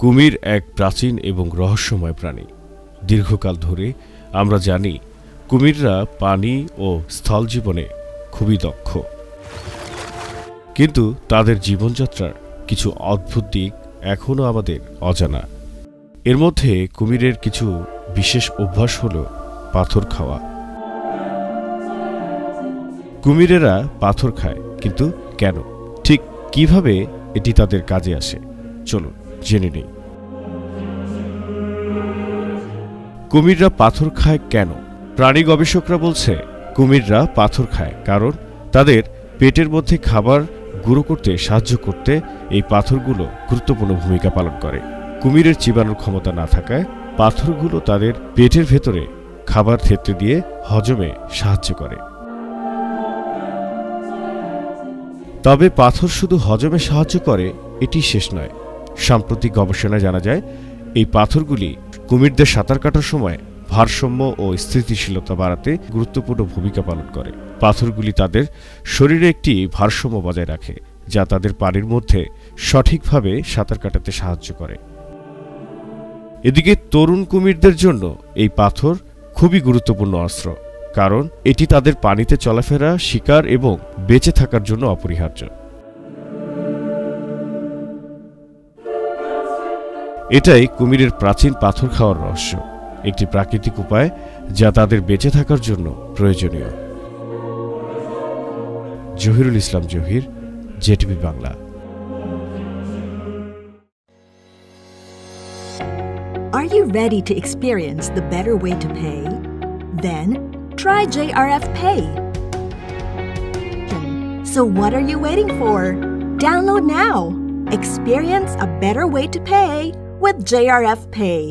কুমির এক প্রাচীন এবং রহস্যময় প্রাণী। দীর্ঘকাল ধরে আমরা জানি কুমিররা পানি ও স্থল জীবনে খুবই দক্ষ, কিন্তু তাদের জীবনযাত্রার কিছু অদ্ভুত দিক এখনও আমাদের অজানা। এর মধ্যে কুমিরের কিছু বিশেষ অভ্যাস হল পাথর খাওয়া। কুমিরেরা পাথর খায়, কিন্তু কেন, ঠিক কিভাবে এটি তাদের কাজে আসে, চলুন জেনে নেই। কুমিররা পাথর খায় কেন? প্রাণী গবেষকরা বলছে কুমিররা পাথর খায় কারণ তাদের পেটের মধ্যে খাবার গুঁড়ো করতে সাহায্য করতে এই পাথরগুলো গুরুত্বপূর্ণ ভূমিকা পালন করে। কুমিরের চিবানোর ক্ষমতা না থাকায় পাথরগুলো তাদের পেটের ভেতরে খাবার থেতলে দিয়ে হজমে সাহায্য করে। তবে পাথর শুধু হজমে সাহায্য করে এটি শেষ নয়। সাম্প্রতিক গবেষণায় জানা যায় এই পাথরগুলি কুমিরদের সাঁতার কাটার সময় ভারসাম্য ও স্থিতিশীলতা বাড়াতে গুরুত্বপূর্ণ ভূমিকা পালন করে। পাথরগুলি তাদের শরীরে একটি ভারসাম্য বজায় রাখে, যা তাদের পানির মধ্যে সঠিকভাবে সাঁতার কাটাতে সাহায্য করে। এদিকে তরুণ কুমিরদের জন্য এই পাথর খুবই গুরুত্বপূর্ণ অস্ত্র, কারণ এটি তাদের পানিতে চলাফেরা, শিকার এবং বেঁচে থাকার জন্য অপরিহার্য। এটাই কুমিরের প্রাচীন পাথর খাওয়ার রহস্য, একটি প্রাকৃতিক উপায় যা তাদের বেঁচে থাকার জন্য প্রয়োজনীয়। Zahirul Islam Zahir, JTV Bangla. Are you ready to experience the better way to pay? Then try JRF Pay. So what are you waiting for? Download now. Experience a better way to pay with JRF Pay.